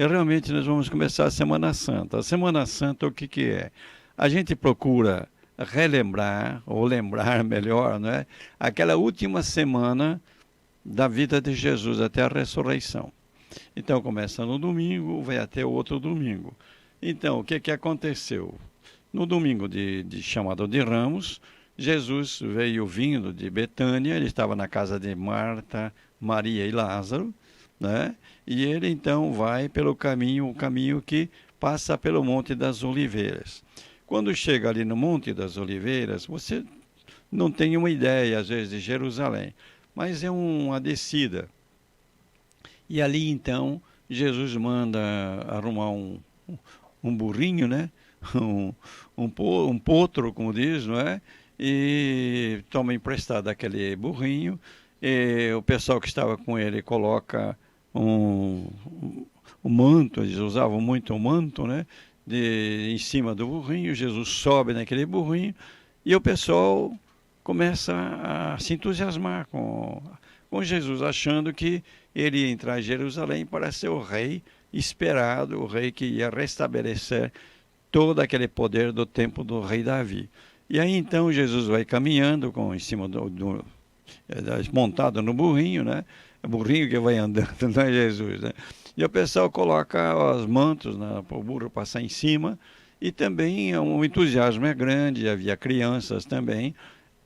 E realmente nós vamos começar a Semana Santa. A Semana Santa, o que que é? A gente procura relembrar, ou lembrar melhor, né? Aquela última semana da vida de Jesus até a ressurreição. Então começa no domingo, vai até o outro domingo. Então, o que que aconteceu? No domingo chamado de Ramos, Jesus veio vindo de Betânia, ele estava na casa de Marta, Maria e Lázaro, né? E ele então vai pelo caminho, o caminho que passa pelo Monte das Oliveiras. Quando chega ali no Monte das Oliveiras, você não tem uma ideia, às vezes, de Jerusalém, mas é uma descida. E ali então Jesus manda arrumar um burrinho, né? Um potro, como diz, não é? E toma emprestado aquele burrinho. E o pessoal que estava com ele coloca um manto, eles usavam muito o manto, né? Em cima do burrinho. Jesus sobe naquele burrinho e o pessoal começa a se entusiasmar com Jesus, achando que ele ia entrar em Jerusalém para ser o rei esperado, o rei que ia restabelecer todo aquele poder do tempo do rei Davi. E aí então Jesus vai caminhando em cima montado no burrinho, né? É o burrinho que vai andando, não é Jesus, né? E o pessoal coloca os mantos, né, para o burro passar em cima, e também o entusiasmo é grande, havia crianças também,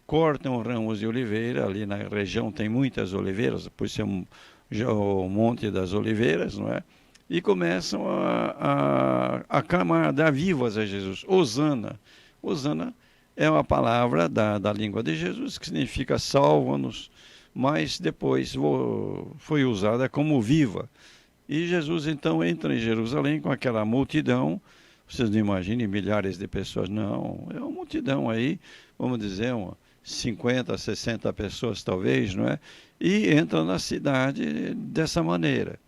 cortam ramos de oliveira, ali na região tem muitas oliveiras, por ser o Monte das Oliveiras, não é? E começam a clamar, a dar vivas a Jesus. Hosana. Hosana é uma palavra da língua de Jesus, que significa salva-nos, mas depois foi usada como viva. E Jesus então entra em Jerusalém com aquela multidão. Vocês não imaginem milhares de pessoas, não. É uma multidão aí, vamos dizer, 50, 60 pessoas talvez, não é? E entra na cidade dessa maneira.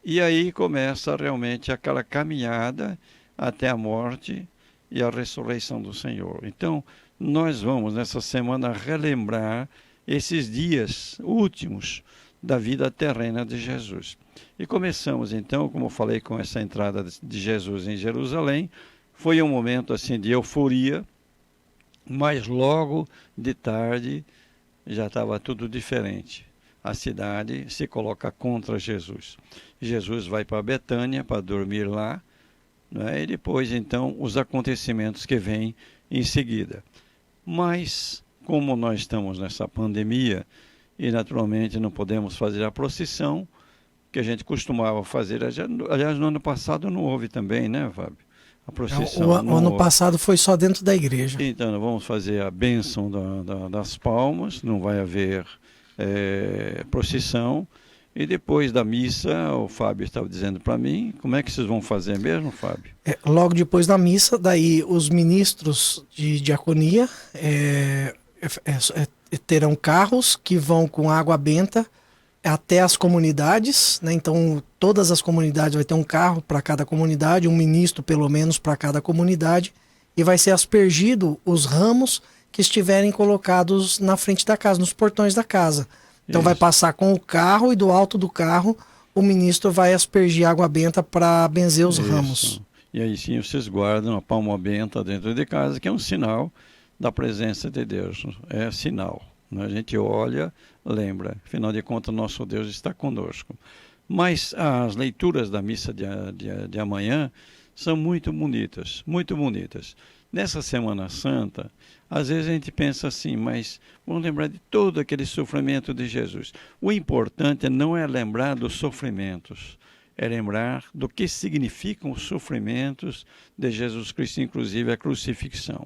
E aí começa realmente aquela caminhada até a morte e a ressurreição do Senhor. Então, nós vamos nessa semana relembrar esses dias últimos da vida terrena de Jesus. E começamos então, como eu falei, com essa entrada de Jesus em Jerusalém. Foi um momento assim de euforia, mas logo de tarde já estava tudo diferente. A cidade se coloca contra Jesus. Jesus vai para Betânia para dormir lá, né? E depois então os acontecimentos que vêm em seguida. Mas como nós estamos nessa pandemia e naturalmente não podemos fazer a procissão que a gente costumava fazer, aliás no ano passado não houve também, né, Fábio? A procissão O não ano houve. passado foi só dentro da igreja. Então, nós vamos fazer a bênção das palmas, não vai haver procissão. E depois da missa, o Fábio estava dizendo para mim, como é que vocês vão fazer mesmo, Fábio? Logo depois da missa, daí os ministros de diaconia terão carros que vão com água benta até as comunidades, né? Então todas as comunidades vai ter um carro para cada comunidade, um ministro pelo menos para cada comunidade, e vai ser aspergido os ramos que estiverem colocados na frente da casa, nos portões da casa. Então vai Isso. passar com o carro e do alto do carro o ministro vai aspergir água benta para benzer os ramos. Isso. E aí sim vocês guardam a palma benta dentro de casa, que é um sinal da presença de Deus. É sinal. Né? A gente olha, lembra. Afinal de contas, nosso Deus está conosco. Mas as leituras da missa de amanhã são muito bonitas, muito bonitas. Nessa Semana Santa, às vezes a gente pensa assim, mas vamos lembrar de todo aquele sofrimento de Jesus. O importante não é lembrar dos sofrimentos, é lembrar do que significam os sofrimentos de Jesus Cristo, inclusive a crucifixão.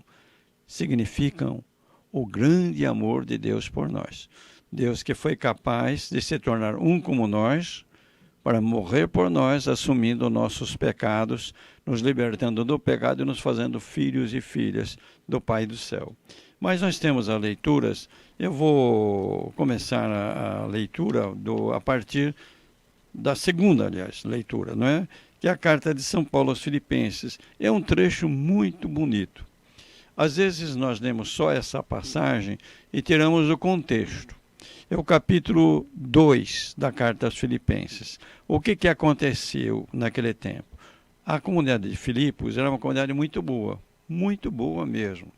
Significam o grande amor de Deus por nós. Deus que foi capaz de se tornar um como nós, para morrer por nós, assumindo nossos pecados, nos libertando do pecado e nos fazendo filhos e filhas do Pai do céu. Mas nós temos as leituras, eu vou começar a leitura a partir da segunda, aliás, leitura, não é? Que é a carta de São Paulo aos Filipenses. É um trecho muito bonito. Às vezes nós lemos só essa passagem e tiramos o contexto. É o capítulo 2 da carta aos Filipenses. O que aconteceu naquele tempo? A comunidade de Filipos era uma comunidade muito boa mesmo,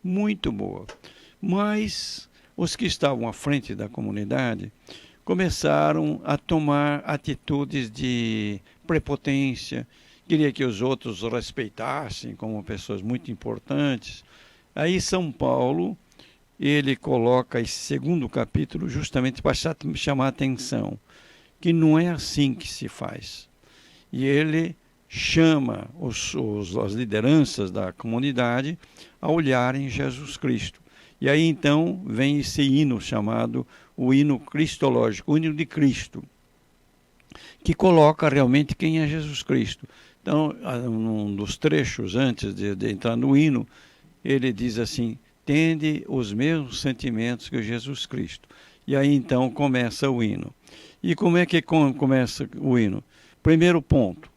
muito boa. Mas os que estavam à frente da comunidade começaram a tomar atitudes de prepotência, queria que os outros o respeitassem como pessoas muito importantes. Aí São Paulo, ele coloca esse segundo capítulo justamente para chamar a atenção, que não é assim que se faz. E ele chama as lideranças da comunidade a olharem Jesus Cristo. E aí então vem esse hino chamado o hino cristológico, o hino de Cristo, que coloca realmente quem é Jesus Cristo. Então, num dos trechos antes de entrar no hino, ele diz assim: tende os mesmos sentimentos que Jesus Cristo. E aí então começa o hino. E como é que começa o hino? Primeiro ponto: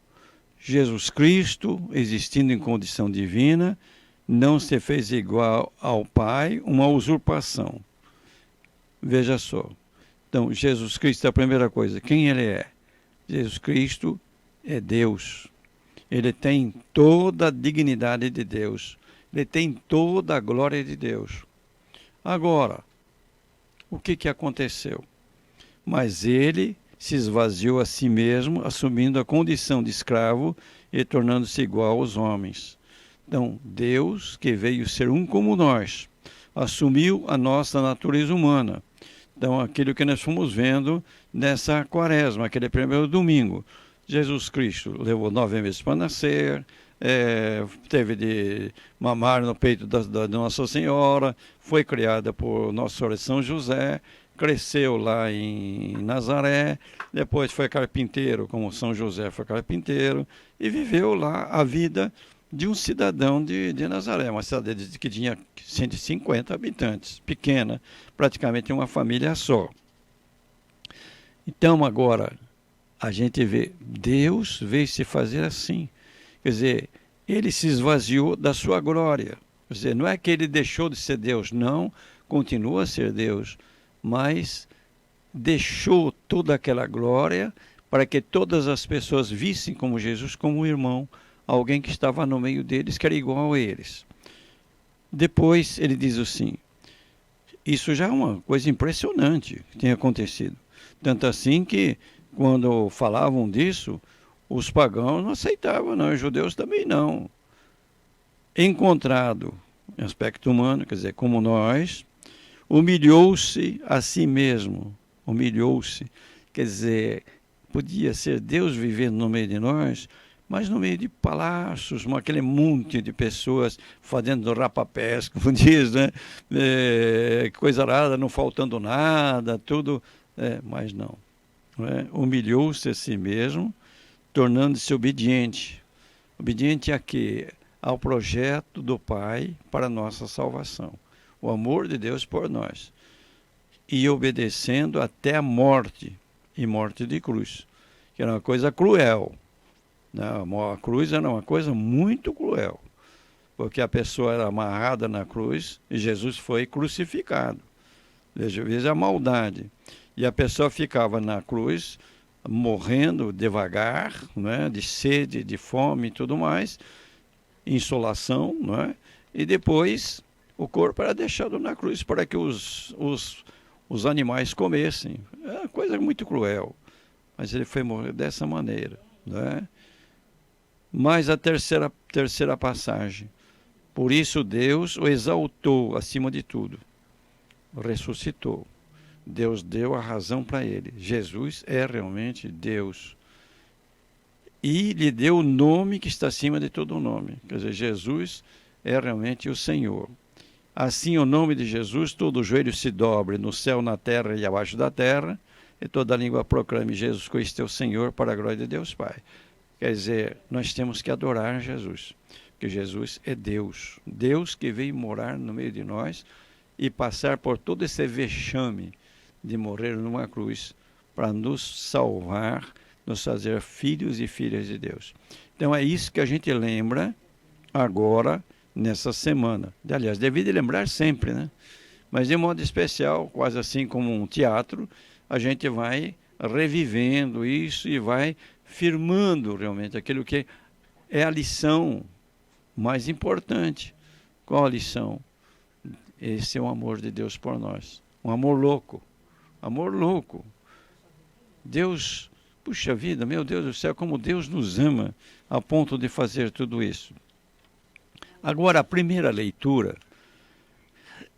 Jesus Cristo, existindo em condição divina, não se fez igual ao Pai, uma usurpação. Veja só. Então, Jesus Cristo é a primeira coisa. Quem ele é? Jesus Cristo é Deus. Ele tem toda a dignidade de Deus. Ele tem toda a glória de Deus. Agora, o que aconteceu? Mas ele se esvaziou a si mesmo, assumindo a condição de escravo e tornando-se igual aos homens. Então, Deus, que veio ser um como nós, assumiu a nossa natureza humana. Então, aquilo que nós fomos vendo nessa quaresma, aquele primeiro domingo. Jesus Cristo levou 9 meses para nascer, teve de mamar no peito da Nossa Senhora, foi criada por Nossa Senhora de São José, cresceu lá em Nazaré, depois foi carpinteiro, como São José foi carpinteiro, e viveu lá a vida de um cidadão de Nazaré, uma cidade que tinha 150 habitantes, pequena, praticamente uma família só. Então agora a gente vê, Deus veio se fazer assim, quer dizer, ele se esvaziou da sua glória, quer dizer, não é que ele deixou de ser Deus, não, continua a ser Deus, mas deixou toda aquela glória para que todas as pessoas vissem como Jesus como um irmão, alguém que estava no meio deles, que era igual a eles. Depois ele diz assim, isso já é uma coisa impressionante que tem acontecido. Tanto assim que, quando falavam disso, os pagãos não aceitavam, não, os judeus também não. Encontrado em aspecto humano, quer dizer, como nós, humilhou-se a si mesmo, humilhou-se, quer dizer, podia ser Deus vivendo no meio de nós, mas no meio de palácios, aquele monte de pessoas fazendo rapapés, como diz, né? Coisa rara, não faltando nada, tudo, mas não. Humilhou-se a si mesmo, tornando-se obediente. Obediente a quê? Ao projeto do Pai para a nossa salvação. O amor de Deus por nós. E obedecendo até a morte, e morte de cruz, que era uma coisa cruel. A cruz era uma coisa muito cruel, porque a pessoa era amarrada na cruz e Jesus foi crucificado. Veja a maldade. E a pessoa ficava na cruz, morrendo devagar, né, de sede, de fome e tudo mais, insolação, né, e depois o corpo era deixado na cruz para que os animais comessem. É uma coisa muito cruel, mas ele foi morrer dessa maneira, né? Mas a terceira passagem. Por isso Deus o exaltou acima de tudo. Ressuscitou. Deus deu a razão para ele. Jesus é realmente Deus. E lhe deu o nome que está acima de todo nome. Quer dizer, Jesus é realmente o Senhor. Assim, o nome de Jesus, todo joelho se dobre no céu, na terra e abaixo da terra, e toda língua proclame Jesus Cristo é o Senhor, para a glória de Deus Pai. Quer dizer, nós temos que adorar Jesus, porque Jesus é Deus. Deus que veio morar no meio de nós e passar por todo esse vexame de morrer numa cruz para nos salvar, nos fazer filhos e filhas de Deus. Então é isso que a gente lembra agora, nessa semana. Aliás, deveria lembrar sempre, né? Mas de modo especial, quase assim como um teatro, a gente vai revivendo isso e vai firmando realmente aquilo que é a lição mais importante. Qual a lição? Esse é o amor de Deus por nós. Um amor louco. Amor louco. Deus, puxa vida, meu Deus do céu, como Deus nos ama a ponto de fazer tudo isso. Agora, a primeira leitura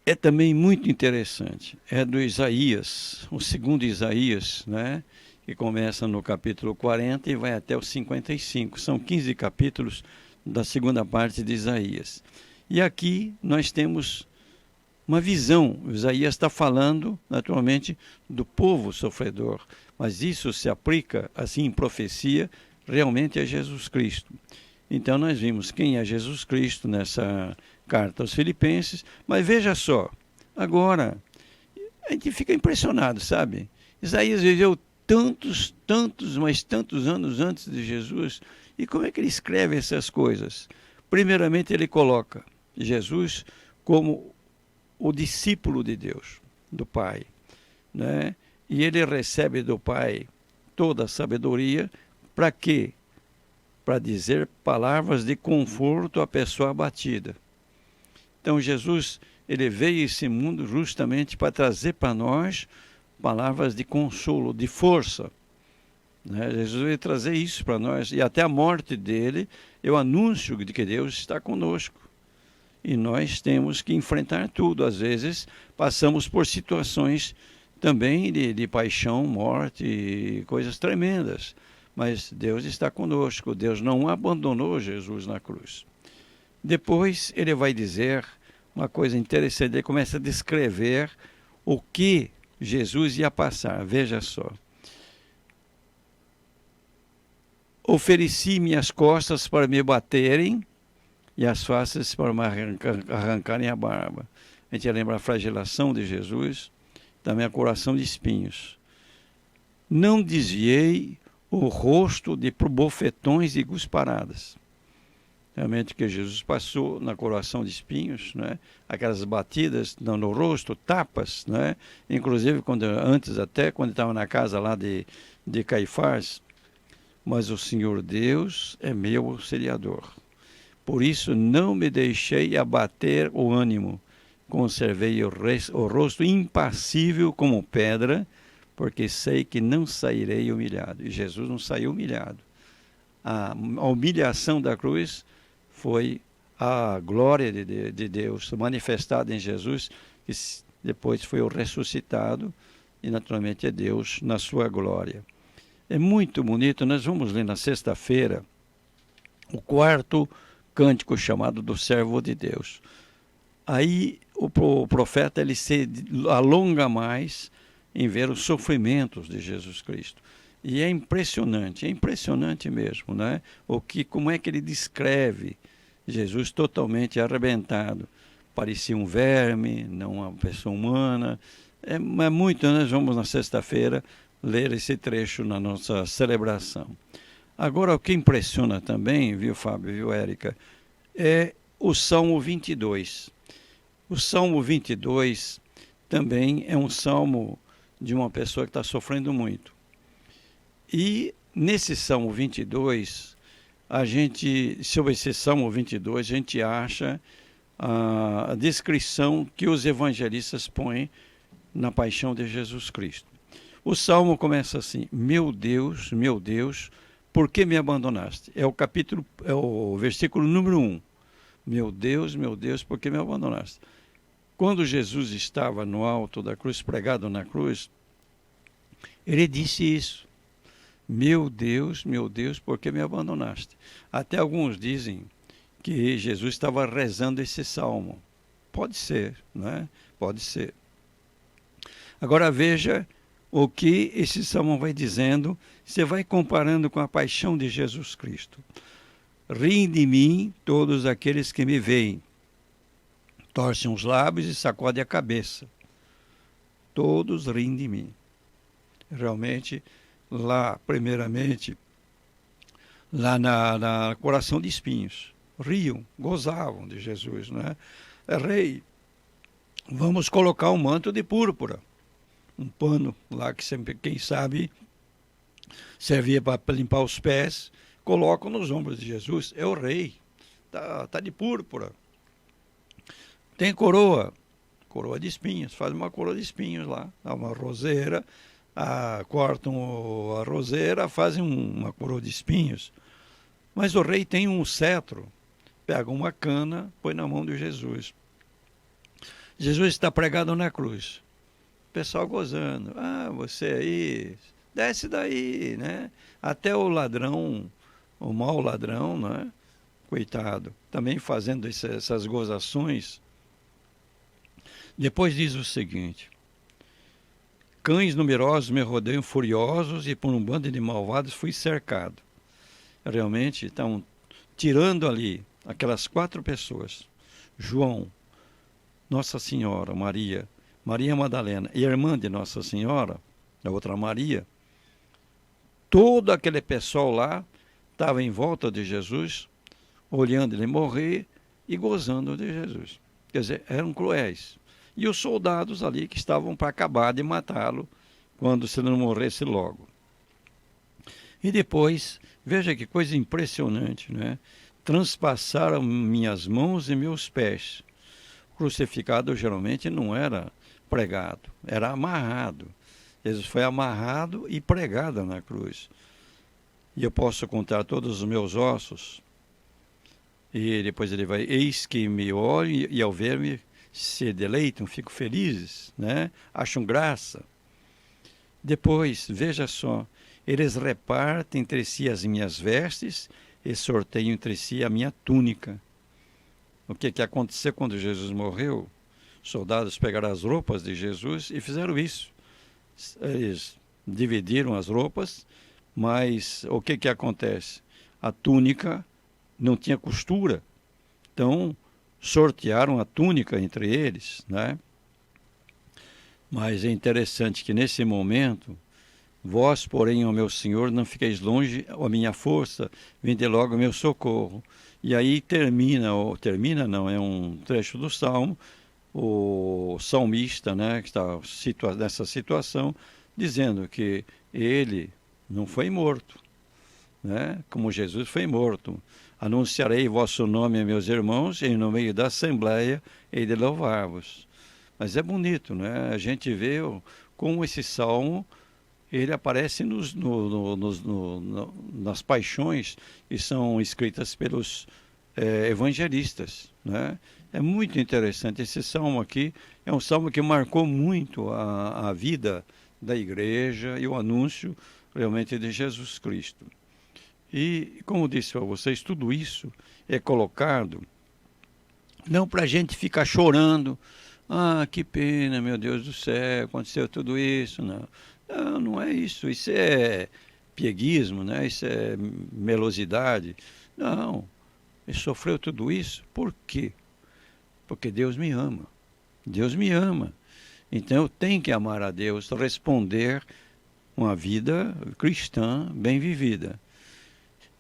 é também muito interessante. É do Isaías, o segundo Isaías, né? Que começa no capítulo 40 e vai até o 55. São 15 capítulos da segunda parte de Isaías. E aqui nós temos uma visão. O Isaías está falando, naturalmente, do povo sofredor, mas isso se aplica, assim, em profecia, realmente a Jesus Cristo. Então nós vimos quem é Jesus Cristo nessa carta aos Filipenses, mas veja só, agora a gente fica impressionado, sabe? Isaías viveu mas tantos anos antes de Jesus, e como é que ele escreve essas coisas? Primeiramente ele coloca Jesus como o discípulo de Deus, do Pai, né? E ele recebe do Pai toda a sabedoria, para quê? Para dizer palavras de conforto à pessoa abatida. Então Jesus, ele veio a esse mundo justamente para trazer para nós palavras de consolo, de força, né? Jesus veio trazer isso para nós, e até a morte dele é o anúncio de que Deus está conosco. E nós temos que enfrentar tudo. Às vezes passamos por situações também de paixão, morte e coisas tremendas. Mas Deus está conosco. Deus não abandonou Jesus na cruz. Depois ele vai dizer uma coisa interessante. Ele começa a descrever o que Jesus ia passar. Veja só. Ofereci minhas costas para me baterem e as faces para me arrancarem a barba. A gente lembra a flagelação de Jesus, também a coração de espinhos. Não desviei o rosto de bofetões e gusparadas. Realmente que Jesus passou na coroação de espinhos, né? Aquelas batidas no rosto, tapas, né? Inclusive antes até, quando estava na casa lá de Caifás. Mas o Senhor Deus é meu auxiliador. Por isso não me deixei abater o ânimo. Conservei o rosto impassível como pedra, porque sei que não sairei humilhado. E Jesus não saiu humilhado. A humilhação da cruz foi a glória de Deus manifestada em Jesus, que depois foi o ressuscitado, e naturalmente é Deus na sua glória. É muito bonito. Nós vamos ler na sexta-feira o quarto cântico chamado do servo de Deus. Aí o profeta ele se alonga mais em ver os sofrimentos de Jesus Cristo. E é impressionante mesmo, né? Como é que ele descreve Jesus totalmente arrebentado. Parecia um verme, não uma pessoa humana. É muito, nós vamos na sexta-feira ler esse trecho na nossa celebração. Agora, o que impressiona também, viu, Fábio, viu, Érica, é o Salmo 22. O Salmo 22 também é um salmo de uma pessoa que está sofrendo muito. E nesse Salmo 22, sobre esse Salmo 22, a gente acha a descrição que os evangelistas põem na paixão de Jesus Cristo. O Salmo começa assim: meu Deus, por que me abandonaste? É o versículo número 1. Meu Deus, por que me abandonaste? Quando Jesus estava no alto da cruz, pregado na cruz, ele disse isso. Meu Deus, por que me abandonaste? Até alguns dizem que Jesus estava rezando esse salmo. Pode ser, não é? Pode ser. Agora veja o que esse salmo vai dizendo. Você vai comparando com a paixão de Jesus Cristo. Riem de mim todos aqueles que me veem. Torcem os lábios e sacodem a cabeça. Todos riem de mim. Realmente, primeiramente, na coração de espinhos, riam, gozavam de Jesus, né? Rei, vamos colocar um manto de púrpura, um pano lá que sempre, quem sabe, servia para limpar os pés, colocam nos ombros de Jesus. É o rei, tá de púrpura. Tem coroa de espinhos, faz uma coroa de espinhos lá, dá uma roseira, cortam a roseira, fazem uma coroa de espinhos. Mas o rei tem um cetro, pega uma cana, põe na mão de Jesus. Jesus está pregado na cruz. O pessoal gozando. Você aí, desce daí, né? Até o ladrão, o mau ladrão, né? Coitado, também fazendo essas gozações. Depois diz o seguinte: cães numerosos me rodeiam furiosos e por um bando de malvados fui cercado. Realmente estão tirando ali aquelas 4 pessoas. João, Nossa Senhora, Maria Madalena e a irmã de Nossa Senhora, a outra Maria. Todo aquele pessoal lá estava em volta de Jesus, olhando ele morrer e gozando de Jesus. Quer dizer, eram cruéis. E os soldados ali que estavam para acabar de matá-lo, quando se não morresse logo. E depois, veja que coisa impressionante, né? Transpassaram minhas mãos e meus pés. O crucificado geralmente não era pregado, era amarrado. Jesus foi amarrado e pregado na cruz. E eu posso contar todos os meus ossos. E depois ele vai: eis que me olham e ao ver-me se deleitam, ficam felizes, né? Acham graça. Depois, veja só, eles repartem entre si as minhas vestes e sorteiam entre si a minha túnica. O que aconteceu quando Jesus morreu? Os soldados pegaram as roupas de Jesus e fizeram isso. Eles dividiram as roupas, mas o que acontece? A túnica não tinha costura, então sortearam a túnica entre eles, né? Mas é interessante que nesse momento, vós, porém, ó meu Senhor, não fiqueis longe, a minha força, vinde logo o meu socorro. E aí termina não, é um trecho do Salmo, o salmista, né, que está nessa situação, dizendo que ele não foi morto, né, como Jesus foi morto. Anunciarei vosso nome a meus irmãos, e no meio da assembleia hei de louvar-vos. Mas é bonito, né? A gente vê como esse salmo ele aparece nas paixões que são escritas pelos evangelistas, né? É muito interessante. Esse salmo aqui é um salmo que marcou muito a vida da igreja e o anúncio realmente de Jesus Cristo. E, como disse para vocês, tudo isso é colocado não para a gente ficar chorando. Que pena, meu Deus do céu, aconteceu tudo isso. Não é isso. Isso é pieguismo, né? Isso é melosidade. Não, ele sofreu tudo isso. Por quê? Porque Deus me ama. Deus me ama. Então eu tenho que amar a Deus, responder uma vida cristã bem vivida.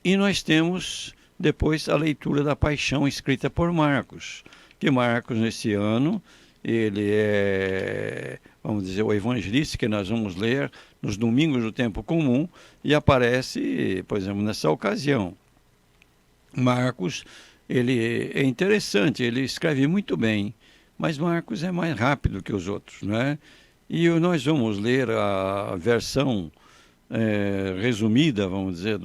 E nós temos depois a leitura da paixão escrita por Marcos, que Marcos nesse ano, ele é, vamos dizer, o evangelista que nós vamos ler nos domingos do tempo comum e aparece, por exemplo, nessa ocasião. Marcos, ele é interessante, ele escreve muito bem, mas Marcos é mais rápido que os outros, né? E nós vamos ler a versão resumida, vamos dizer,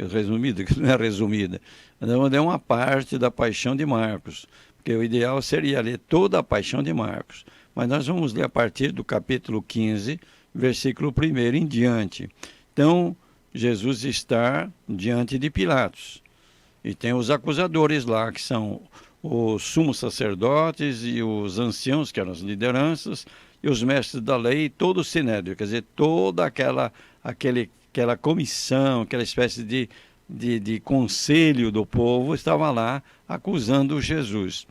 resumida, que não é resumida, é uma parte da paixão de Marcos, porque o ideal seria ler toda a paixão de Marcos, mas nós vamos ler a partir do capítulo 15, versículo 1 em diante. Então, Jesus está diante de Pilatos, e tem os acusadores lá, que são os sumos sacerdotes e os anciãos, que eram as lideranças, e os mestres da lei, todo o sinédrio, quer dizer, toda aquela comissão, aquela espécie de conselho do povo estava lá acusando Jesus.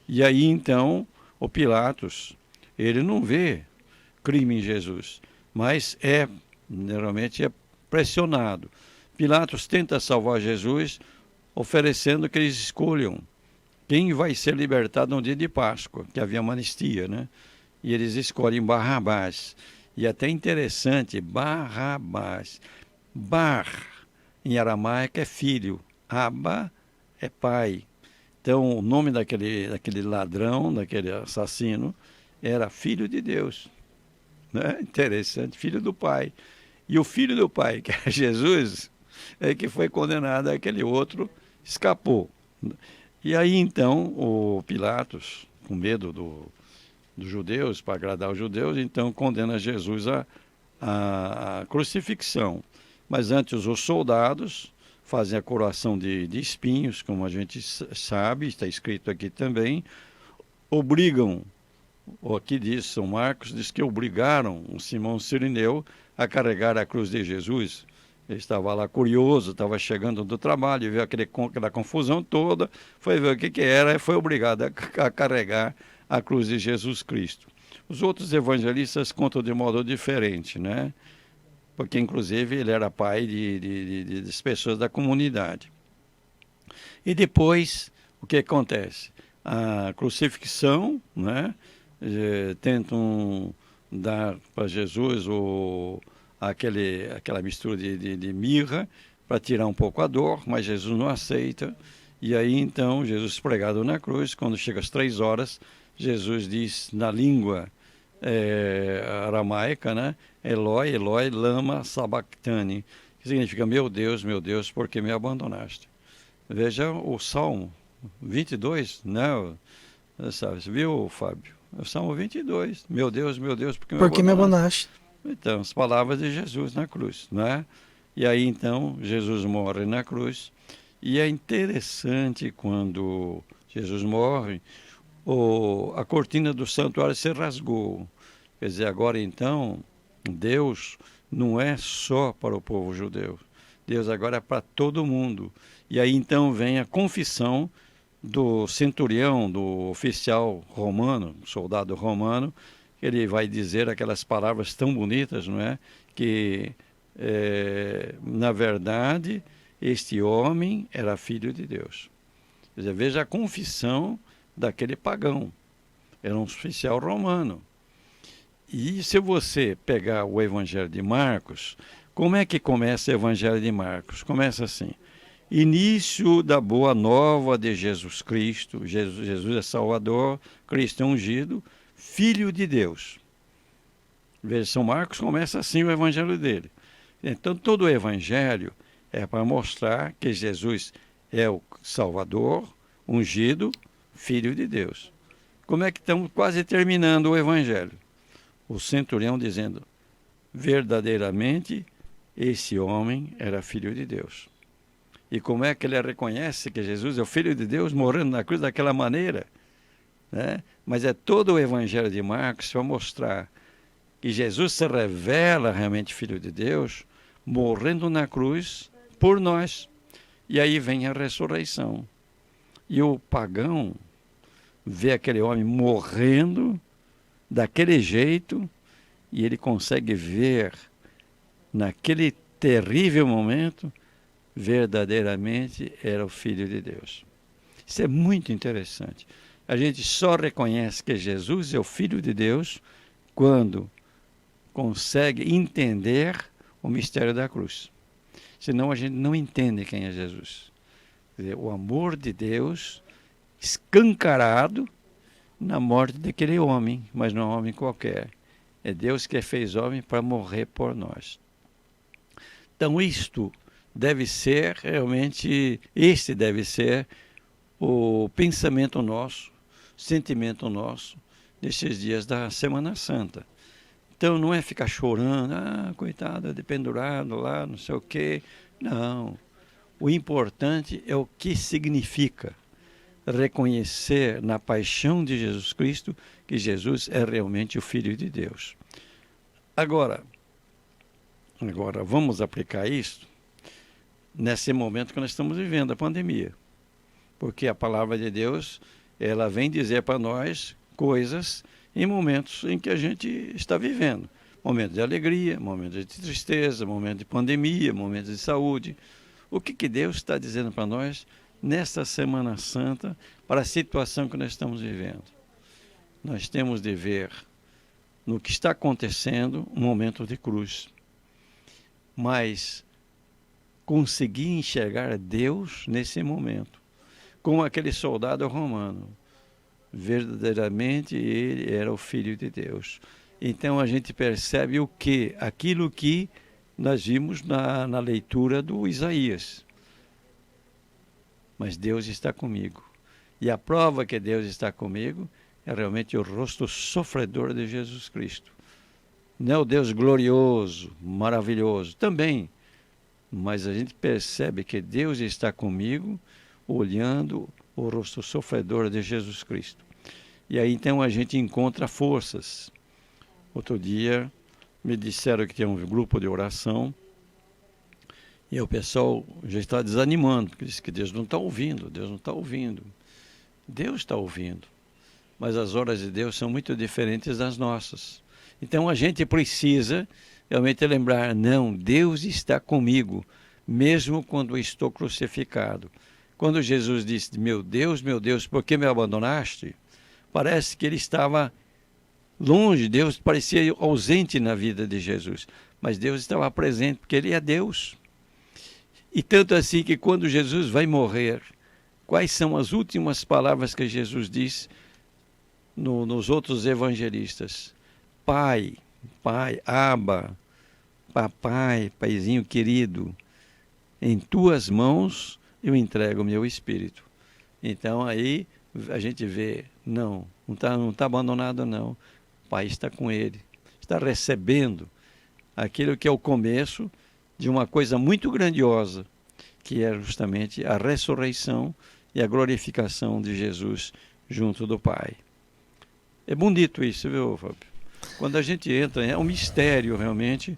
E aí então o Pilatos, ele não vê crime em Jesus, mas geralmente é pressionado. Pilatos tenta salvar Jesus oferecendo que eles escolham quem vai ser libertado no dia de Páscoa, que havia uma anistia, né? E eles escolhem Barrabás. E até interessante, Barrabás. Bar, em aramaico, é filho. Abba é pai. Então, o nome daquele ladrão, daquele assassino, era filho de Deus. Né? Interessante, filho do pai. E o filho do pai, que é Jesus, é que foi condenado, aquele outro escapou. E aí, então, o Pilatos, com medo dos judeus, para agradar os judeus, então condena Jesus à crucifixão. Mas antes os soldados fazem a coroação de espinhos, como a gente sabe, está escrito aqui também, obrigam, aqui diz, São Marcos, diz que obrigaram o Simão Cirineu a carregar a cruz de Jesus. Ele estava lá curioso, estava chegando do trabalho, viu aquela confusão toda, foi ver o que era e foi obrigado a carregar a cruz de Jesus Cristo. Os outros evangelistas contam de modo diferente, né? Porque, inclusive, ele era pai das pessoas da comunidade. E depois, o que acontece? A crucifixão, né? Tentam dar para Jesus aquela mistura de mirra para tirar um pouco a dor, mas Jesus não aceita. E aí, então, Jesus pregado na cruz, quando chega às 3 horas, Jesus diz na língua aramaica, né? Eloi, Eloi, lama sabachthani, que significa meu Deus, por que me abandonaste? Veja o Salmo 22, né? Sabe, viu, Fábio? O Salmo 22, meu Deus, por que me abandonaste? Então, as palavras de Jesus na cruz, né? E aí, então, Jesus morre na cruz, e é interessante quando Jesus morre, a cortina do santuário se rasgou. Quer dizer, agora então, Deus não é só para o povo judeu. Deus agora é para todo mundo. E aí então vem a confissão do centurião, do oficial romano, soldado romano, ele vai dizer aquelas palavras tão bonitas, não é? Que, na verdade, este homem era filho de Deus. Quer dizer, veja a confissão daquele pagão. Era um oficial romano. E se você pegar o Evangelho de Marcos, como é que começa o Evangelho de Marcos? Começa assim: início da boa nova de Jesus Cristo. Jesus é Salvador, Cristo é ungido, Filho de Deus. Veja, São Marcos começa assim o Evangelho dele. Então, todo o Evangelho é para mostrar que Jesus é o Salvador, ungido, Filho de Deus. Como é que estamos quase terminando o Evangelho? O centurião dizendo, verdadeiramente, esse homem era filho de Deus. E como é que ele reconhece que Jesus é o Filho de Deus, morrendo na cruz daquela maneira? Né? Mas é todo o Evangelho de Marcos para mostrar que Jesus se revela realmente Filho de Deus, morrendo na cruz por nós. E aí vem a ressurreição. E o pagão vê aquele homem morrendo daquele jeito, e ele consegue ver, naquele terrível momento, verdadeiramente era o Filho de Deus. Isso é muito interessante. A gente só reconhece que Jesus é o Filho de Deus quando consegue entender o mistério da cruz. Senão a gente não entende quem é Jesus. Quer dizer, o amor de Deus escancarado na morte daquele homem, mas não é um homem qualquer. É Deus que fez homem para morrer por nós. Então isto deve ser realmente, este deve ser o pensamento nosso, sentimento nosso, nesses dias da Semana Santa. Então não é ficar chorando, coitado, pendurado lá, não sei o quê. Não. O importante é o que significa reconhecer na paixão de Jesus Cristo que Jesus é realmente o Filho de Deus. Agora vamos aplicar isso nesse momento que nós estamos vivendo, a pandemia. Porque a palavra de Deus, ela vem dizer para nós coisas em momentos em que a gente está vivendo. Momentos de alegria, momentos de tristeza, momentos de pandemia, momentos de saúde. O que Deus está dizendo para nós nesta Semana Santa para a situação que nós estamos vivendo. Nós temos de ver no que está acontecendo um momento de cruz, mas conseguir enxergar Deus nesse momento, como aquele soldado romano. Verdadeiramente ele era o Filho de Deus. Então a gente percebe o que? Aquilo que nós vimos na leitura do Isaías. Mas Deus está comigo. E a prova que Deus está comigo é realmente o rosto sofredor de Jesus Cristo. Não é o Deus glorioso, maravilhoso, também. Mas a gente percebe que Deus está comigo, olhando o rosto sofredor de Jesus Cristo. E aí então a gente encontra forças. Outro dia me disseram que tem um grupo de oração e o pessoal já está desanimando, porque diz que Deus não está ouvindo, Deus não está ouvindo. Deus está ouvindo, mas as horas de Deus são muito diferentes das nossas. Então a gente precisa realmente lembrar, não, Deus está comigo, mesmo quando eu estou crucificado. Quando Jesus disse, meu Deus, por que me abandonaste? Parece que ele estava longe, Deus parecia ausente na vida de Jesus, mas Deus estava presente porque ele é Deus. E tanto assim que quando Jesus vai morrer, quais são as últimas palavras que Jesus diz nos outros evangelistas? Pai, Abba, papai, paizinho querido, em tuas mãos eu entrego o meu espírito. Então aí a gente vê, não está abandonado não. O Pai está com ele, está recebendo aquilo que é o começo de uma coisa muito grandiosa, que é justamente a ressurreição e a glorificação de Jesus junto do Pai. É bonito isso, viu, Fábio? Quando a gente entra, é um mistério realmente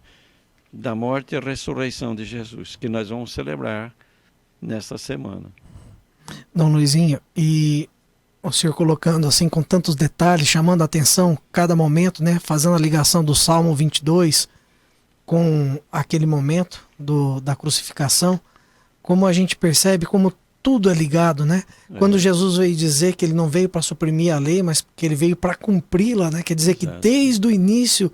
da morte e a ressurreição de Jesus, que nós vamos celebrar nesta semana. Dom Luizinho, e o senhor colocando assim com tantos detalhes, chamando a atenção cada momento, né, fazendo a ligação do Salmo 22 com aquele momento da crucificação, como a gente percebe como tudo é ligado, né? Quando Jesus veio dizer que ele não veio para suprimir a lei, mas que ele veio para cumpri-la, né? Quer dizer que desde o início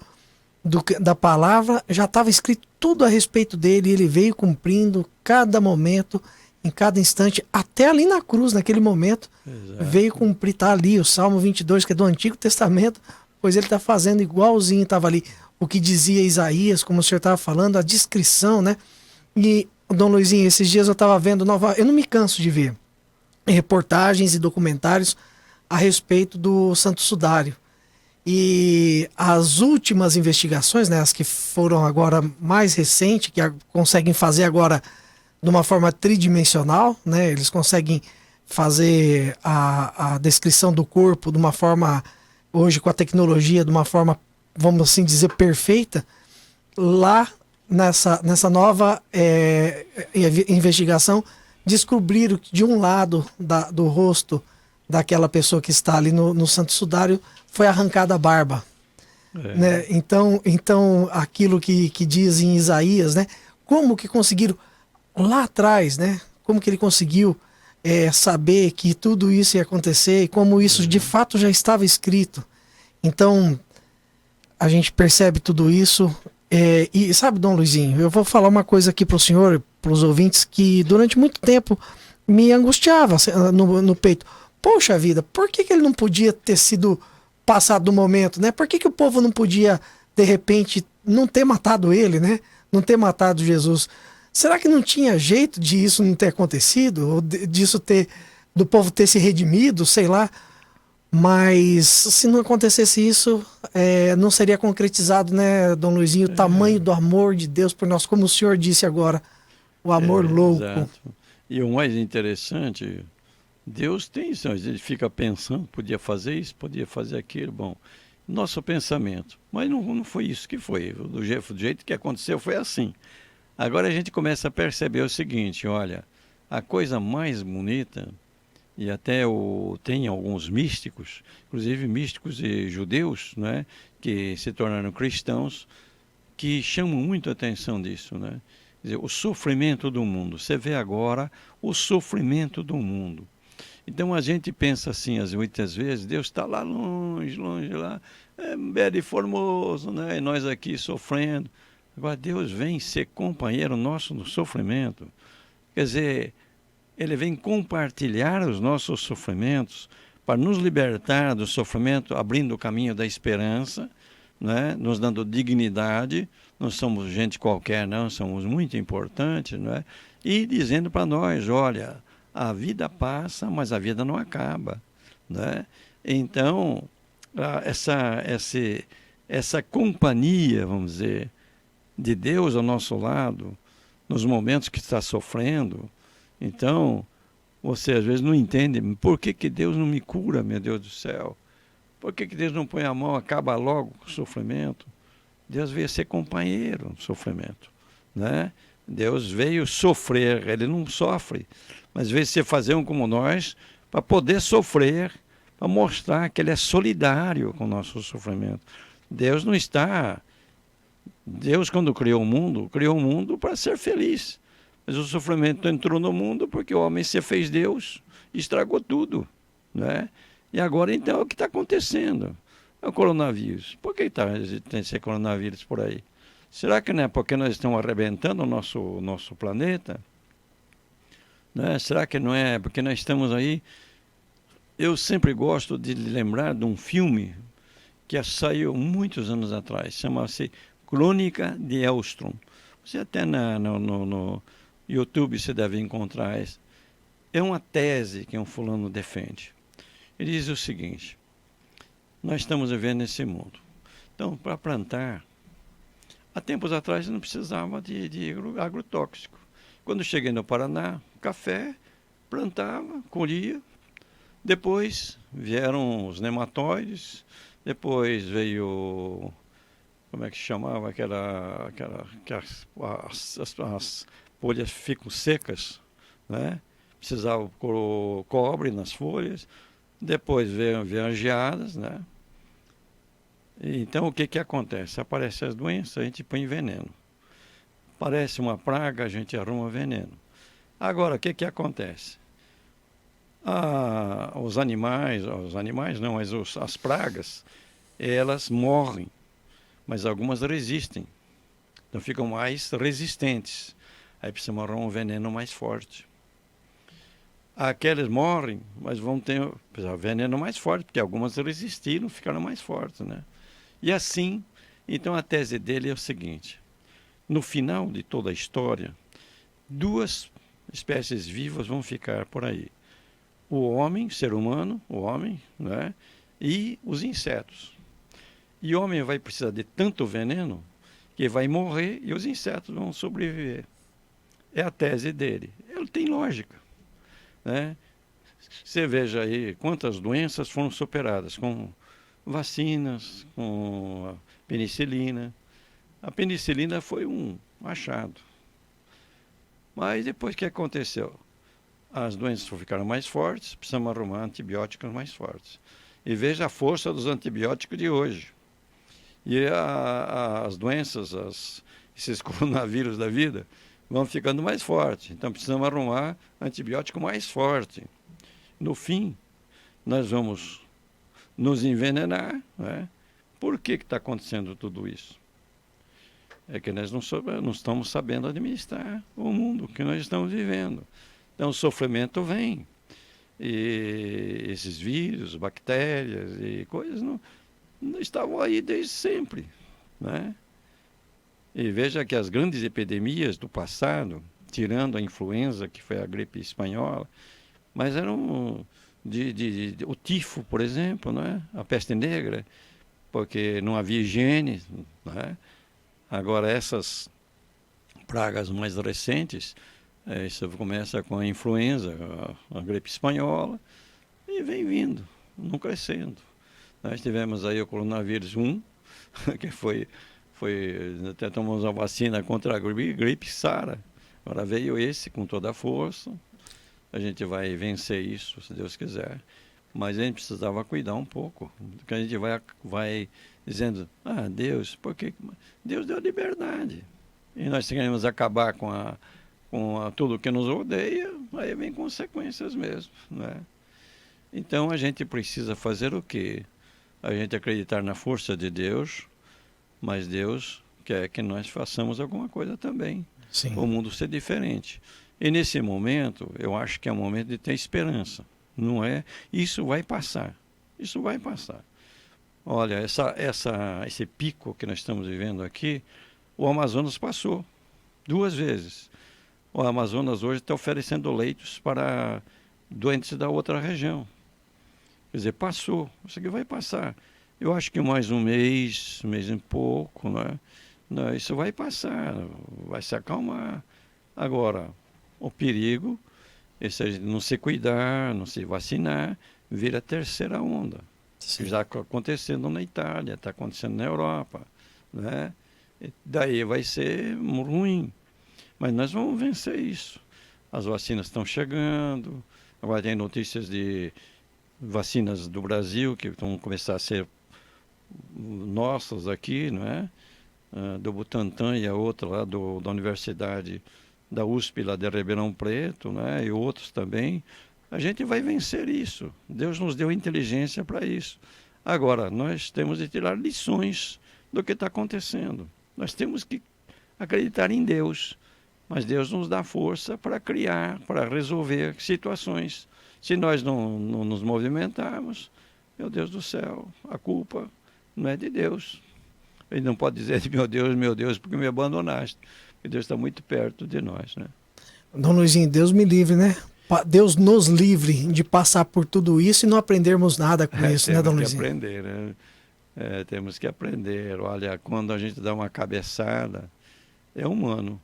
da palavra já estava escrito tudo a respeito dele, e ele veio cumprindo cada momento, em cada instante, até ali na cruz, naquele momento, veio cumprir, está ali o Salmo 22, que é do Antigo Testamento, pois ele está fazendo igualzinho, estava ali o que dizia Isaías, como o senhor estava falando, a descrição, né? E, Dom Luizinho, esses dias eu estava vendo, eu não me canso de ver reportagens e documentários a respeito do Santo Sudário. E as últimas investigações, né, as que foram agora mais recentes, que conseguem fazer agora de uma forma tridimensional, né, eles conseguem fazer a descrição do corpo de uma forma, hoje com a tecnologia, de uma forma, vamos assim dizer, perfeita. Lá nessa nova investigação, descobriram que de um lado do rosto daquela pessoa que está ali no Santo Sudário foi arrancada a barba. Né? Então aquilo que diz em Isaías, né? Como que conseguiram lá atrás, né? Como que ele conseguiu saber que tudo isso ia acontecer e como isso de fato já estava escrito. Então a gente percebe tudo isso. E sabe, Dom Luizinho, eu vou falar uma coisa aqui para o senhor, para os ouvintes, que durante muito tempo me angustiava no peito. Poxa vida, por que ele não podia ter sido passado do momento, né? Por que o povo não podia, de repente, não ter matado ele, né? Não ter matado Jesus? Será que não tinha jeito de isso não ter acontecido? Ou do povo ter se redimido, sei lá? Mas se não acontecesse isso, não seria concretizado, né, Dom Luizinho, o tamanho do amor de Deus por nós, como o senhor disse agora, o amor louco. Exato. E o mais interessante, Deus tem isso, a gente fica pensando, podia fazer isso, podia fazer aquilo, bom, nosso pensamento, mas não foi isso que foi, do jeito que aconteceu foi assim. Agora a gente começa a perceber o seguinte, olha, a coisa mais bonita, e até tem alguns místicos, inclusive místicos e judeus, que se tornaram cristãos, que chamam muito a atenção disso, Quer dizer, o sofrimento do mundo. Você vê agora o sofrimento do mundo. Então a gente pensa assim, muitas vezes, Deus está lá longe, longe lá, Belo e Formoso, né? E nós aqui sofrendo. Agora Deus vem ser companheiro nosso no sofrimento. Quer dizer, Ele vem compartilhar os nossos sofrimentos para nos libertar do sofrimento, abrindo o caminho da esperança, né? Nos dando dignidade. Não somos gente qualquer, não, somos muito importantes, não é? E dizendo para nós, olha, a vida passa, mas a vida não acaba, né? Então, essa companhia, vamos dizer, de Deus ao nosso lado, nos momentos que está sofrendo, então, você às vezes não entende, por que Deus não me cura, meu Deus do céu? Por que Deus não põe a mão, acaba logo com o sofrimento? Deus veio ser companheiro no sofrimento, né? Deus veio sofrer, Ele não sofre, mas veio ser fazer um como nós, para poder sofrer, para mostrar que Ele é solidário com o nosso sofrimento. Deus não está... Deus, quando criou o mundo para ser feliz. Mas o sofrimento entrou no mundo porque o homem se fez Deus e estragou tudo, né? E agora, então, é o que está acontecendo. É o coronavírus. Por que tem esse coronavírus por aí? Será que não é porque nós estamos arrebentando o nosso planeta? Né? Será que não é porque nós estamos aí... Eu sempre gosto de lembrar de um filme que saiu muitos anos atrás, chama-se Crônica de Eostrom. Você até no YouTube você deve encontrar isso. É uma tese que um fulano defende. Ele diz o seguinte: nós estamos vivendo nesse mundo. Então, para plantar, há tempos atrás não precisava de agrotóxico. Quando cheguei no Paraná, café, plantava, colhia. Depois vieram os nematóides, depois veio, como é que chamava, que as folhas ficam secas, né? Precisava pôr cobre nas folhas, depois vieram as geadas, né? Então o que acontece? Aparecem as doenças, a gente põe veneno. Aparece uma praga, a gente arruma veneno. Agora, o que acontece? Os animais não, mas as pragas, elas morrem, mas algumas resistem. Então ficam mais resistentes. Aí precisa arrumar um veneno mais forte. Aqueles morrem, mas vão ter veneno mais forte, porque algumas resistiram, ficaram mais fortes, né? E assim, então a tese dele é o seguinte: no final de toda a história, duas espécies vivas vão ficar por aí. O homem, ser humano, o homem, né? E os insetos. E o homem vai precisar de tanto veneno que vai morrer e os insetos vão sobreviver. É a tese dele. Ele tem lógica, né? Você veja aí quantas doenças foram superadas com vacinas, com a penicilina. A penicilina foi um achado. Mas depois o que aconteceu? As doenças ficaram mais fortes, precisamos arrumar antibióticos mais fortes. E veja a força dos antibióticos de hoje. E as doenças, esses coronavírus da vida, vão ficando mais fortes. Então precisamos arrumar antibiótico mais forte. No fim, nós vamos nos envenenar, né? Por que está acontecendo tudo isso? É que nós não estamos sabendo administrar o mundo que nós estamos vivendo. Então o sofrimento vem. E esses vírus, bactérias e coisas não estavam aí desde sempre, né? E veja que as grandes epidemias do passado, tirando a influenza, que foi a gripe espanhola, mas eram o tifo, por exemplo, né? A peste negra, porque não havia higiene, né? Agora essas pragas mais recentes, isso começa com a influenza, a gripe espanhola, e vem vindo, não crescendo. Nós tivemos aí o coronavírus 1, que foi até tomamos a vacina contra a gripe SARA. Agora veio esse com toda a força. A gente vai vencer isso, se Deus quiser. Mas a gente precisava cuidar um pouco. Porque a gente vai dizendo, Deus, porque Deus deu liberdade. e nós queremos acabar com tudo que nos rodeia, aí vem consequências mesmo, né? Então a gente precisa fazer o quê? A gente acreditar na força de Deus, mas Deus quer que nós façamos alguma coisa também. Sim. O mundo ser diferente. E nesse momento, eu acho que é um momento de ter esperança. Não é? Isso vai passar. Isso vai passar. Olha, esse pico que nós estamos vivendo aqui, o Amazonas passou 2 vezes. O Amazonas hoje está oferecendo leitos para doentes da outra região. Quer dizer, passou. Isso aqui vai passar. Eu acho que mais um mês e pouco, né? Não, isso vai passar, vai se acalmar. Agora, o perigo é se a gente não se cuidar, não se vacinar, vira a terceira onda. Sim. Já está acontecendo na Itália, está acontecendo na Europa, né? E daí vai ser ruim. Mas nós vamos vencer isso. As vacinas estão chegando, agora tem notícias de vacinas do Brasil que vão começar a ser nossas aqui, não é? Do Butantan e a outra lá da Universidade da USP, lá de Ribeirão Preto, né? E outros também. A gente vai vencer isso. Deus nos deu inteligência para isso. Agora, nós temos de tirar lições do que está acontecendo. Nós temos que acreditar em Deus, mas Deus nos dá força para criar, para resolver situações. Se nós não nos movimentarmos, meu Deus do céu, a culpa não é de Deus. Ele não pode dizer, meu Deus, porque me abandonaste. Porque Deus está muito perto de nós, né? Dom Luizinho, Deus me livre, né? Deus nos livre de passar por tudo isso e não aprendermos nada com isso, né, Dom Luizinho? Temos que aprender, né? Temos que aprender. Olha, quando a gente dá uma cabeçada, é humano.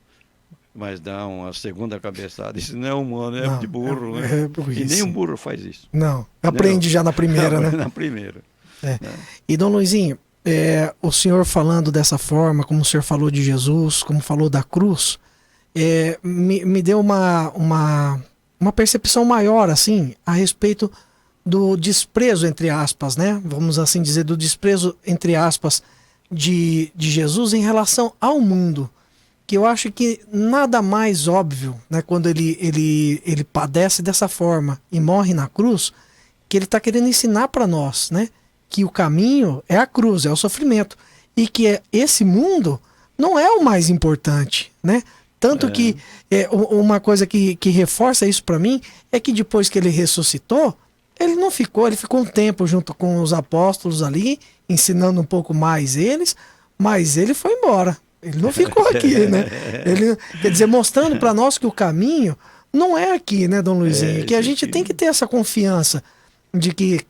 Mas dá uma segunda cabeçada, isso não é humano, é de burro, né? E nem um burro faz isso. Não, aprende já na primeira, né? Na primeira. Né? E, Dom Luizinho, o senhor falando dessa forma, como o senhor falou de Jesus, como falou da cruz, me deu uma percepção maior, assim, a respeito do desprezo, entre aspas, né? Vamos assim dizer, do desprezo, entre aspas, de Jesus em relação ao mundo. Que eu acho que nada mais óbvio, né, quando ele padece dessa forma e morre na cruz, que ele está querendo ensinar para nós, né, que o caminho é a cruz, é o sofrimento, e que esse mundo não é o mais importante, né? Tanto que uma coisa que reforça isso para mim é que depois que ele ressuscitou, ele não ficou, ele ficou um tempo junto com os apóstolos ali, ensinando um pouco mais eles, mas ele foi embora. Ele não ficou aqui, né? Ele, quer dizer, mostrando para nós que o caminho não é aqui, né, Dom Luizinho? Que a gente tem que ter essa confiança de que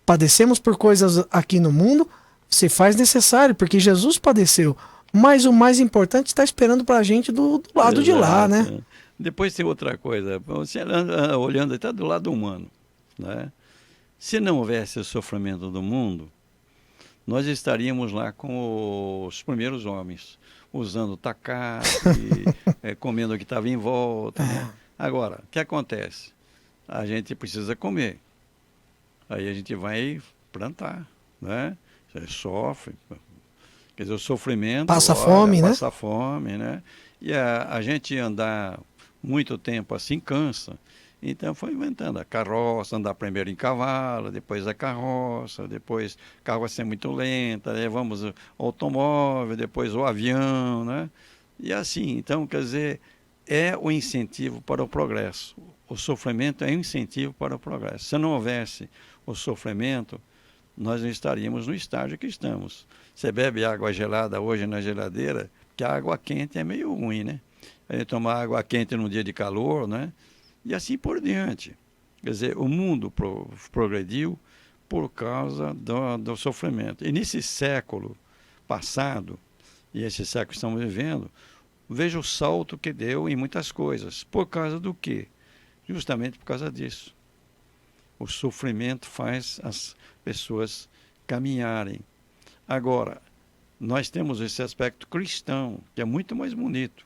padecemos por coisas aqui no mundo, se faz necessário, porque Jesus padeceu. Mas o mais importante está esperando para a gente do lado de lá, né? Depois tem outra coisa. Você anda olhando, está do lado humano, né? Se não houvesse o sofrimento do mundo, nós estaríamos lá com os primeiros homens, usando tacate, comendo o que estava em volta, né? Agora, o que acontece? A gente precisa comer. Aí a gente vai plantar, né? Você sofre. Quer dizer, o sofrimento... Passa fome, né? Passa fome, né? E a gente andar muito tempo assim cansa. Então foi inventando a carroça, andar primeiro em cavalo, depois a carroça é muito lenta, levamos o automóvel, depois o avião, né? E assim, então, quer dizer, é o incentivo para o progresso. O sofrimento é um incentivo para o progresso. Se não houvesse o sofrimento, nós não estaríamos no estágio que estamos. Você bebe água gelada hoje na geladeira, porque a água quente é meio ruim, né? A gente toma água quente num dia de calor, né? E assim por diante. Quer dizer, o mundo progrediu por causa do sofrimento. E nesse século passado, e esse século que estamos vivendo, veja o salto que deu em muitas coisas. Por causa do quê? Justamente por causa disso. O sofrimento faz as pessoas caminharem. Agora, nós temos esse aspecto cristão, que é muito mais bonito.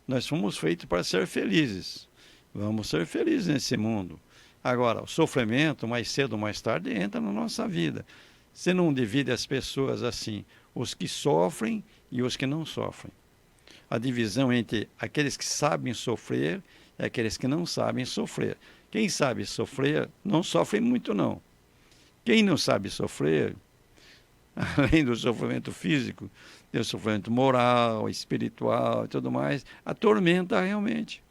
Nós fomos feitos para ser felizes. Vamos ser felizes nesse mundo. Agora, o sofrimento, mais cedo ou mais tarde, entra na nossa vida. Você não divide as pessoas assim, os que sofrem e os que não sofrem. a divisão entre aqueles que sabem sofrer e aqueles que não sabem sofrer. Quem sabe sofrer não sofre muito, não. Quem não sabe sofrer, além do sofrimento físico, tem o sofrimento moral, espiritual e tudo mais, atormenta realmente.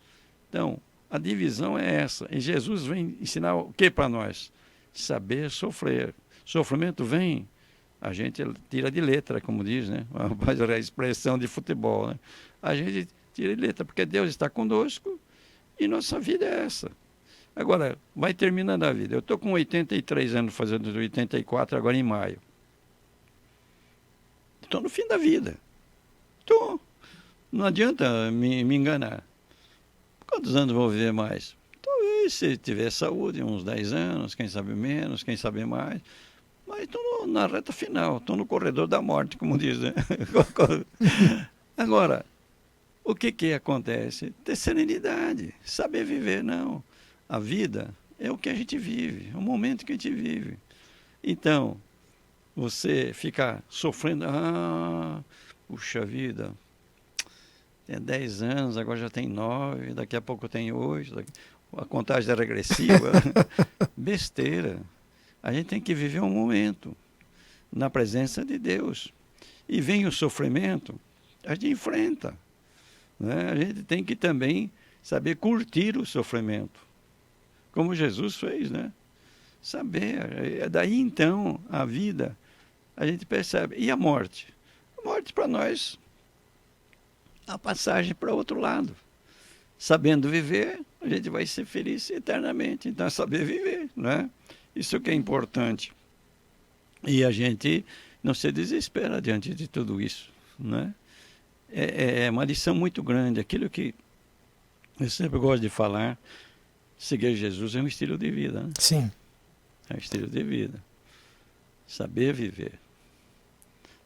Então, a divisão é essa. E Jesus vem ensinar o que para nós? Saber sofrer. Sofrimento vem, a gente tira de letra, como diz, né? A expressão de futebol, né? A gente tira de letra, porque Deus está conosco e nossa vida é essa. Agora, vai terminando a vida. Eu estou com 83 anos, fazendo 84 agora em maio. Estou no fim da vida. Estou. Não adianta me enganar. Quantos anos vou viver mais? Talvez, se tiver saúde, uns 10 anos, quem sabe menos, quem sabe mais. Mas estou na reta final, estou no corredor da morte, como diz, né? Agora, o que acontece? Ter serenidade, saber viver, não. A vida é o que a gente vive, é o momento que a gente vive. Então, você ficar sofrendo, puxa vida, tem 10 anos, agora já tem 9, daqui a pouco tem 8, a contagem é regressiva. Besteira. A gente tem que viver um momento na presença de Deus. E vem o sofrimento, a gente enfrenta. Né? A gente tem que também saber curtir o sofrimento, como Jesus fez, né? Saber. Daí então a vida, a gente percebe. E a morte? A morte para nós, a passagem para o outro lado. Sabendo viver, a gente vai ser feliz eternamente. Então é saber viver, né? Isso que é importante. E a gente não se desespera diante de tudo isso, né? É uma lição muito grande. Aquilo que eu sempre gosto de falar, seguir Jesus é um estilo de vida, né? Sim. É um estilo de vida. Saber viver.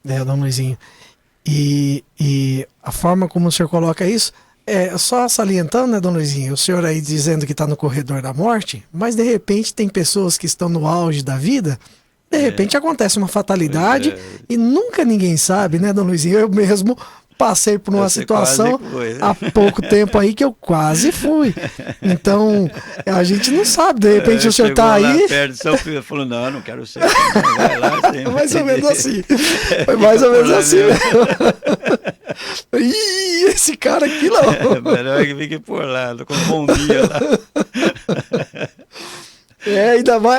Dom Luizinho. E a forma como o senhor coloca isso, só salientando, né, Dom Luizinho, o senhor aí dizendo que está no corredor da morte, mas de repente tem pessoas que estão no auge da vida, de repente acontece uma fatalidade e nunca ninguém sabe, né, Dom Luizinho? Eu mesmo passei por uma situação há pouco tempo aí que eu quase fui. Então, a gente não sabe, de repente o senhor está aí... Perto de São Pedro, falou, não quero ser. Vai lá, mais ou menos assim. Foi mais ou menos assim. Ih, esse cara aqui não. Melhor que fique por lá, com um bom dia lá.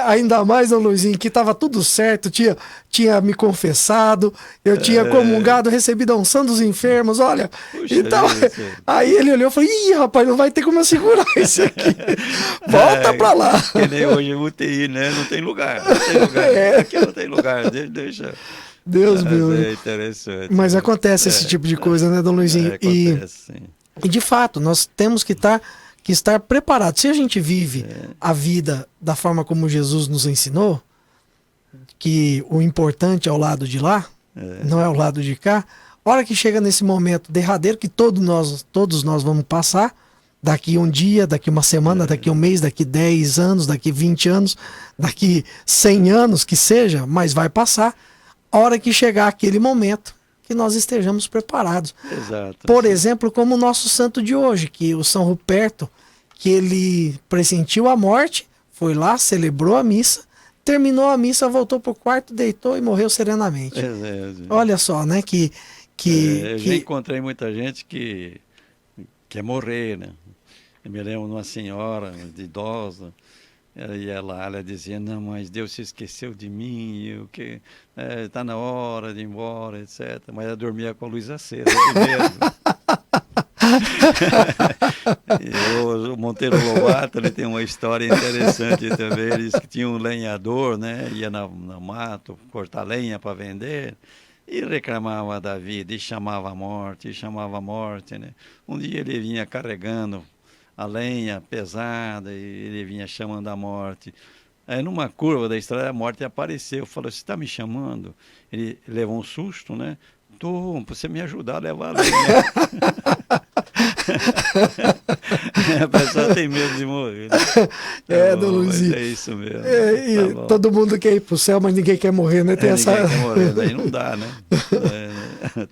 Ainda mais, Dom Luizinho, que estava tudo certo, tinha me confessado, eu tinha comungado, recebido a unção dos enfermos, olha. Puxa, então, aí ele olhou e falou, ih, rapaz, não vai ter como eu segurar isso aqui. Volta pra lá. Que nem hoje o UTI, né? Não tem lugar. Aqui não tem lugar, deixa. Deus meu. É interessante. Mas acontece esse tipo de coisa, né, Dom Luizinho? Acontece, sim. E de fato, nós temos que estar preparados. Se a gente vive a vida da forma como Jesus nos ensinou, que o importante é o lado de lá, não é o lado de cá, a hora que chega nesse momento derradeiro que todos nós vamos passar, daqui um dia, daqui uma semana, daqui um mês, daqui 10 anos, daqui 20 anos, daqui 100 anos que seja, mas vai passar, a hora que chegar aquele momento, que nós estejamos preparados. Exato. Por exemplo, como o nosso santo de hoje, que o São Ruperto, que ele pressentiu a morte, foi lá, celebrou a missa, terminou a missa, voltou para o quarto, deitou e morreu serenamente. Olha só, né? Eu já encontrei muita gente que quer morrer, né? Eu me lembro de uma senhora de idosa, e ela dizia, não, mas Deus se esqueceu de mim, está na hora de ir embora, etc. Mas ela dormia com a luz acesa, de medo. O Monteiro Lobato, ele tem uma história interessante também. Ele disse que tinha um lenhador, né? Ia no mato cortar lenha para vender e reclamava da vida, e chamava a morte, né? Um dia ele vinha carregando a lenha pesada e ele vinha chamando a morte. Aí numa curva da estrada a morte apareceu, falou, você está me chamando? Ele levou um susto, né? Tô, pra você me ajudar a levar a lenha. A pessoa tem medo de morrer, né? Dom Luizinho. É isso mesmo. Todo mundo quer ir pro céu, mas ninguém quer morrer, né? Ninguém quer morrer, daí não dá, né?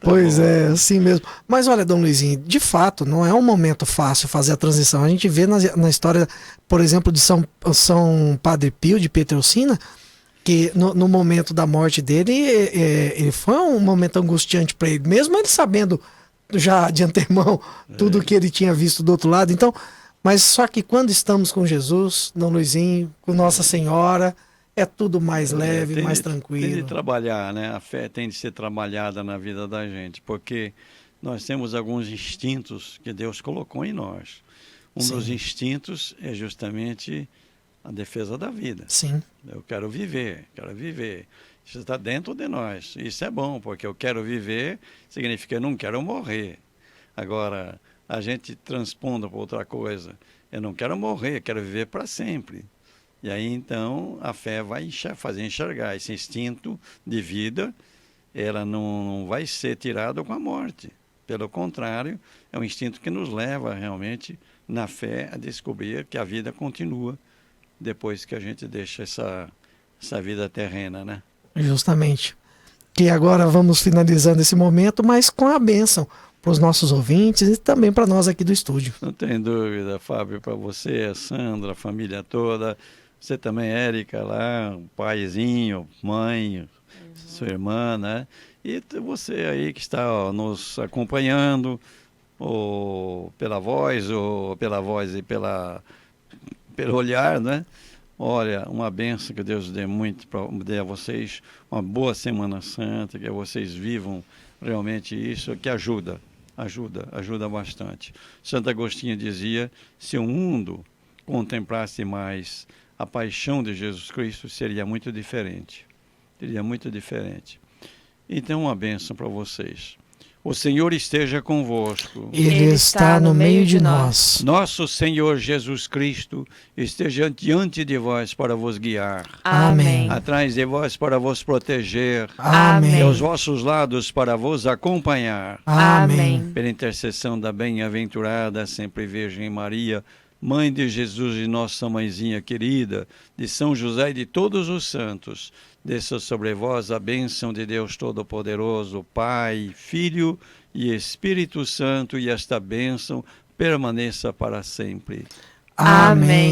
Pois bom. é, assim mesmo. Mas olha, Dom Luizinho, de fato, não é um momento fácil fazer a transição. A gente vê na história, por exemplo, de São Padre Pio de Pietrelcina, que no momento da morte dele, ele foi um momento angustiante para ele, mesmo ele sabendo já de antemão tudo que ele tinha visto do outro lado. Então, mas só que quando estamos com Jesus, Dom Luizinho, com Nossa Senhora, é tudo mais leve, mais Tem de tranquilo. trabalhar, né? A fé tem de ser trabalhada na vida da gente, porque nós temos alguns instintos que Deus colocou em nós. Um dos Sim. instintos é justamente a defesa da vida. Sim, Eu quero viver, quero viver. Isso está dentro de nós. Isso é bom, porque eu quero viver significa que eu não quero morrer. Agora, a gente transpondo para outra coisa. Eu não quero morrer, eu quero viver para sempre. E aí, então, a fé vai fazer enxergar esse instinto de vida. Ela não vai ser tirada com a morte. Pelo contrário, é um instinto que nos leva realmente, na fé, a descobrir que a vida continua depois que a gente deixa essa vida terrena, né? justamente. Que agora vamos finalizando esse momento, mas com a bênção para os nossos ouvintes e também para nós aqui do estúdio. Não tem dúvida, Fábio, para você, a Sandra, a família toda, você também, Érica, lá, o paizinho, mãe, sua irmã, né? E você aí que está ó, nos acompanhando, ou pela voz e pelo olhar, né? Olha, uma benção que Deus dê a vocês, uma boa Semana Santa, que vocês vivam realmente isso, que ajuda bastante. Santo Agostinho dizia, se o mundo contemplasse mais a paixão de Jesus Cristo, seria muito diferente. Seria muito diferente. Então, uma bênção para vocês. O Senhor esteja convosco. Ele está no meio de nós. Nosso Senhor Jesus Cristo esteja diante de vós para vos guiar, Amém. atrás de vós para vos proteger, Amém. e aos vossos lados para vos acompanhar. Amém. Pela intercessão da bem-aventurada sempre Virgem Maria, Mãe de Jesus e nossa mãezinha querida, de São José e de todos os santos, desça sobre vós a bênção de Deus Todo-Poderoso, Pai, Filho e Espírito Santo, e esta bênção permaneça para sempre. Amém.